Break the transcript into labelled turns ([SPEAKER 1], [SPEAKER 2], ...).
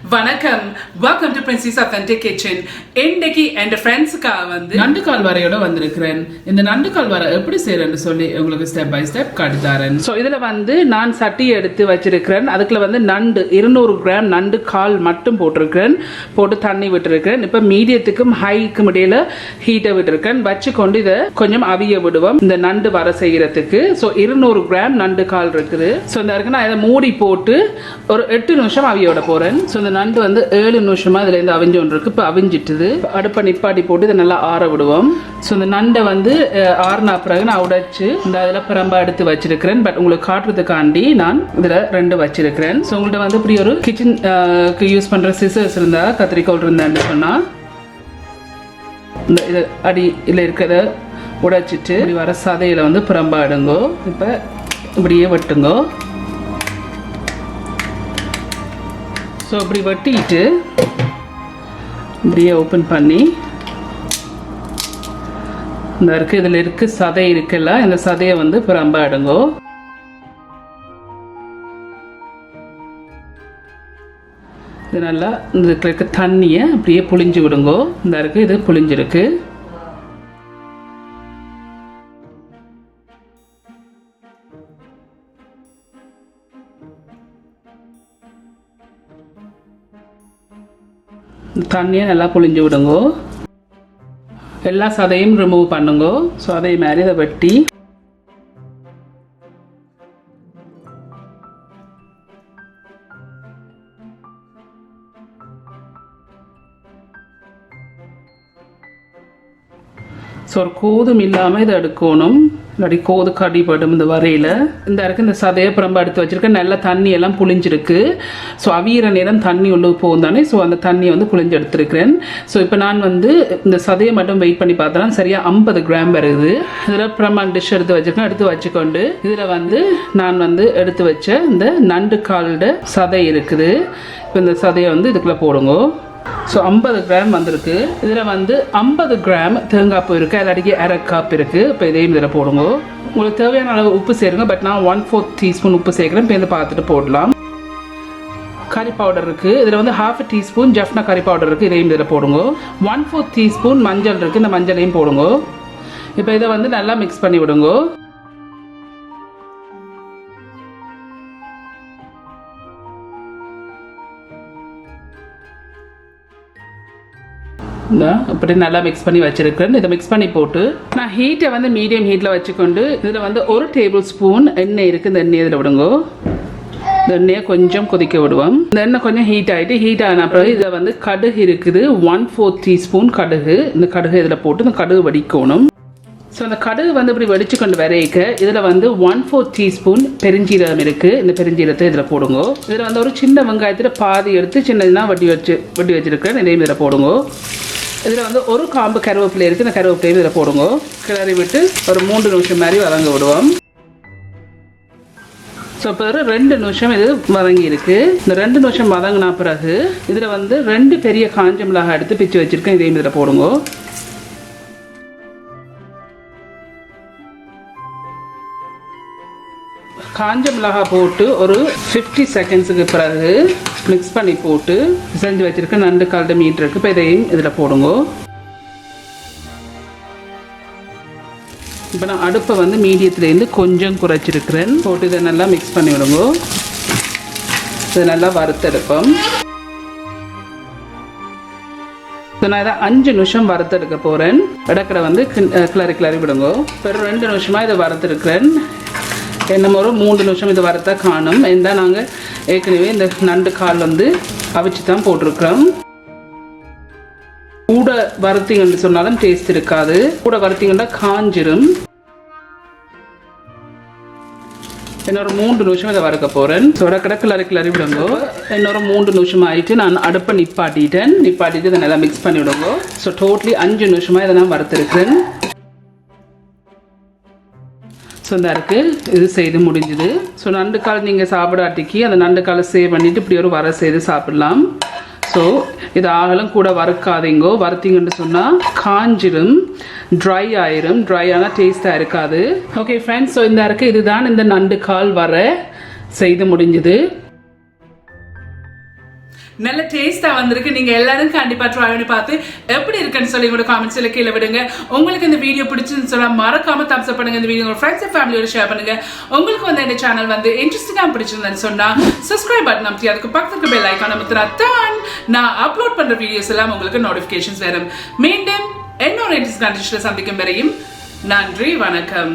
[SPEAKER 1] வணக்கம், welcome to Princy's Authentic Kitchen. இன்னைக்கு என் ஃப்ரெண்ட்ஸுக்காக வந்து நண்டு கால் வரையோட வந்திருக்கிறேன். இந்த நண்டு கால் வரை எப்படி செய்யறேன்னு சொல்லி உங்களுக்கு ஸ்டெப் பை ஸ்டெப் காட்டுதாரேன். ஸோ இதில் வந்து நான் சட்டி எடுத்து வச்சிருக்கிறேன். அதுக்குள்ள வந்து நண்டு 200 கிராம் நண்டு கால் மட்டும் போட்டிருக்கிறேன். போட்டு தண்ணி விட்டுருக்கிறேன். இப்போ மீடியத்துக்கும் ஹைக்கும் இடையில ஹீட்டை விட்டுருக்கேன். வச்சு கொண்டு இதை கொஞ்சம் அவிய விடுவோம் இந்த நண்டு வரை செய்யறதுக்கு. ஸோ 200 கிராம் நண்டு கால் இருக்குது. ஸோ இந்த இருக்கு நான் இதை மூடி போட்டு ஒரு 8 நிமிஷம் அவியோட போறேன். ஸோ இந்த நண்டு வந்து 7 நிமிஷமா இதுல இருந்து அவிஞ்சு ஒன்று இருக்கு. இப்போ அவிஞ்சிட்டுது. அடுப்பை நிப்பாட்டி போட்டு இதை நல்லா ஆற விடுவோம். ஸோ இந்த நண்டை வந்து ஆறுனா பிறகு நான் உடைச்சு இந்த இதில் பிரம்பா எடுத்து வச்சிருக்கிறேன். பட் உங்களுக்கு காட்டுறதுக்காண்டி நான் இதில் 2 வச்சிருக்கிறேன். ஸோ உங்கள்கிட்ட வந்து இப்படி ஒரு கிச்சனுக்கு யூஸ் பண்ற சிசர்ஸ் இருந்தா, கத்திரிக்கோல் இருந்தான்னு சொன்னா இந்த இது அடியில் இருக்கிறத உடைச்சிட்டு இப்படி வர சதையில வந்து பிரம்பா எடுங்கோ. இப்போ இப்படியே வெட்டுங்கோ. ஸோ அப்படி வெட்டிட்டு இப்படியே ஓப்பன் பண்ணி இந்த இருக்கு இதில் இருக்கு சதை இருக்குல்ல, இந்த சதையை வந்து பிரம்பா எடுங்கோ. இது நல்லா இந்த இருக்க தண்ணியை அப்படியே புளிஞ்சு விடுங்கோ. இந்த இருக்கு இது புளிஞ்சிருக்கு. தண்ணியை நல்லா புளிஞ்சு விடுங்கோ. எல்லா சதையும் ரிமூவ் பண்ணுங்கோ. ஸோ அதே மாதிரி இதை வெட்டி ஸோ ஒரு கோதும் இல்லாமல் இதை எடுக்கணும். இல்லாட்டி கோது கடிப்படும் இந்த வரையில். இந்த இருக்கு இந்த சதையை பிரம்ப எடுத்து வச்சிருக்கேன். நல்லா தண்ணி எல்லாம் புளிஞ்சிருக்கு. ஸோ அவியிற நேரம் தண்ணி உள்ள போகும் தானே. ஸோ அந்த தண்ணியை வந்து புளிஞ்சு எடுத்துருக்கிறேன். ஸோ இப்போ நான் வந்து இந்த சதையை மட்டும் வெயிட் பண்ணி பார்த்தா சரியாக 50 கிராம் வருது. இதில் பிரம்மா டிஷ் எடுத்து வச்சிருக்கேன். எடுத்து வச்சுக்கொண்டு இதில் வந்து நான் வந்து எடுத்து வச்ச இந்த நண்டு காலோட சதை இருக்குது. இப்போ இந்த சதையை வந்து இதுக்குள்ளே போடுங்க. ஸோ 50 கிராம் வந்திருக்கு. இதில் வந்து 50 கிராம் தேங்காய் பூ இருக்குது. இல்லாட்டிக்கு 1/2 கப் இருக்குது. இப்போ இதையும் இதில் போடுங்க. உங்களுக்கு தேவையான அளவு உப்பு சேருங்க. பட் நான் 1/4 டீஸ்பூன் உப்பு சேர்க்குறேன். இப்போ இதை பார்த்துட்டு போடலாம். கறி பவுடர் இருக்குது. இதில் வந்து 1/2 டீஸ்பூன் ஜஃப்னா கறி பவுடர் இருக்குது. இதையும் இதில் போடுங்க. 1/4 டீஸ்பூன் மஞ்சள் இருக்குது. இந்த மஞ்சளையும் போடுங்க. இப்போ இதை வந்து நல்லா மிக்ஸ் பண்ணி விடுங்க. அப்படி நல்லா மிக்ஸ் பண்ணி வச்சிருக்கேன். இதை மிக்ஸ் பண்ணி போட்டு நான் ஹீட்டை வந்து மீடியம் ஹீட்டில் வச்சுக்கொண்டு இதில் வந்து 1 டேபிள் ஸ்பூன் எண்ணெய் இருக்குது. இந்த எண்ணெய் இதில் விடுங்க. இந்த எண்ணெயை கொஞ்சம் கொதிக்க விடுவோம். இந்த எண்ணெய் கொஞ்சம் ஹீட் ஆகிட்டு ஹீட் ஆன பிறகு இதில் வந்து கடுகு இருக்குது. 1/4 டீஸ்பூன் கடுகு. இந்த கடுகு இதில் போட்டு இந்த கடுகு வடிக்கணும். ஸோ அந்த கடுகு வந்து இப்படி வடிச்சு கொண்டு வரைக்க இதில் வந்து 1/4 டீஸ்பூன் பெருஞ்சீரகம் இருக்குது. இந்த பெருஞ்சீரகத்தை இதில் போடுங்க. இதில் வந்து ஒரு சின்ன வெங்காயத்தில் பாதி எடுத்து சின்னதுனா வட்டி வச்சிருக்கிறேன். இதையும் இதில் போடுங்க. இதில் வந்து ஒரு காம்பு கருவேப்பிலை இருக்குது. இந்த கருவேப்பிலையும் இதில் போடுங்க. கிளறி விட்டு ஒரு 3 நிமிஷம் மாதிரி வதங்க விடுவோம். ஸோ இப்போ ஒரு 2 நிமிஷம் இது வதங்கி இருக்கு. இந்த 2 நிமிஷம் வதங்கினா பிறகு இதில் வந்து 2 பெரிய காஞ்ச மிளகாய் எடுத்து பிச்சு வச்சிருக்கேன். இதையும் இதில் போடுங்க. காஞ்ச மிளகாய் போட்டு ஒரு 50 செகண்ட்ஸுக்கு பிறகு மிக்ஸ் பண்ணி போட்டு செஞ்சு வச்சிருக்க நண்டு கால்ட மீட் இருக்கு. இப்போ இதையும் இதில் போடுங்க. இப்போ நான் அடுப்பை வந்து மீடியத்துலேருந்து கொஞ்சம் குறைச்சிருக்கிறேன். போட்டு இதை நல்லா மிக்ஸ் பண்ணி விடுங்க. இதை நல்லா வறுத்தெடுப்போம். நான் இதை 5 நிமிஷம் வறுத்தெடுக்க போகிறேன். இடக்கடை வந்து கிளறி விடுங்க. இப்போ 2 நிமிஷமாக இதை வறுத்தெடுக்கிறேன். என்ன ஒரு 3 நிமிஷம் இது வரத்தா காணும். இருந்தால் நாங்கள் ஏற்கனவே இந்த நண்டு கால் வந்து அவிச்சு தான் போட்டிருக்கிறோம். கூட வறுத்தீங்கன்னு சொன்னாலும் டேஸ்ட் இருக்காது. கூட வறுத்தீங்கன்னா காஞ்சிரும். இன்னொரு 3 நிமிஷம் இதை வறுக்க போகிறேன். சொடக்கடை கிளறி விடுங்க. இன்னொரு 3 நிமிஷம் ஆகிட்டு நான் அடுப்பை நிப்பாட்டிட்டு இதை நல்லா மிக்ஸ் பண்ணி விடுங்க. ஸோ டோட்டலி 5 நிமிஷமாக இதை நான் வறுத்துருக்கிறேன். ஸோ இந்த இருக்குது இது செய்து முடிஞ்சுது. ஸோ நண்டு கால் நீங்கள் சாப்பிடாட்டிக்கு அந்த நண்டு காலை சேவ் பண்ணிவிட்டு இப்படி ஒரு வர செய்து சாப்பிடலாம். ஸோ இது ஆகலும் கூட வறுக்காதீங்கோ. வறுத்தீங்கன்னு சொன்னால் காஞ்சிரும், ட்ரை ஆயிரும். ட்ரை ஆனால் டேஸ்ட்டாக இருக்காது. ஓகே ஃப்ரெண்ட்ஸ், ஸோ இந்த இருக்குது இதுதான் இந்த நண்டு கால் வர செய்து முடிஞ்சுது. நல்ல டேஸ்டா வந்திருக்கு. நீங்க எல்லாரும் கண்டிப்பா ட்ரை பண்ணி பார்த்து எப்படி இருக்குன்னு சொல்லி உங்களோட காமெண்ட்ஸ்ல கீழே விடுங்க. உங்களுக்கு இந்த வீடியோ பிடிச்சிருந்துன்னு சொன்னா மறக்காம தம்ஸ் அப் பண்ணுங்க. இந்த வீடியோ உங்க ஃப்ரெண்ட்ஸ் அண்ட் ஃபேமிலியோட ஷேர் பண்ணுங்க. உங்களுக்கு வந்து இந்த சேனல் வந்து இன்ட்ரெஸ்டிங்கா பிடிச்சிருந்தேன்னு சொன்னா சப்ஸ்கிரைப் பட்டன் அமுத்தி அதுக்கு பக்கத்துக்கு பெல் ஐகான் அமுத்தினா தான் நான் அப்லோட் பண்ற வீடியோஸ் எல்லாம் உங்களுக்கு நோட்டிபிகேஷன்ஸ் வரும். மீண்டும் இன்னொரு இன்ட்ரெஸ்டிங் கண்டிஷன்ல சந்திக்கும் வரையும் நன்றி, வணக்கம்.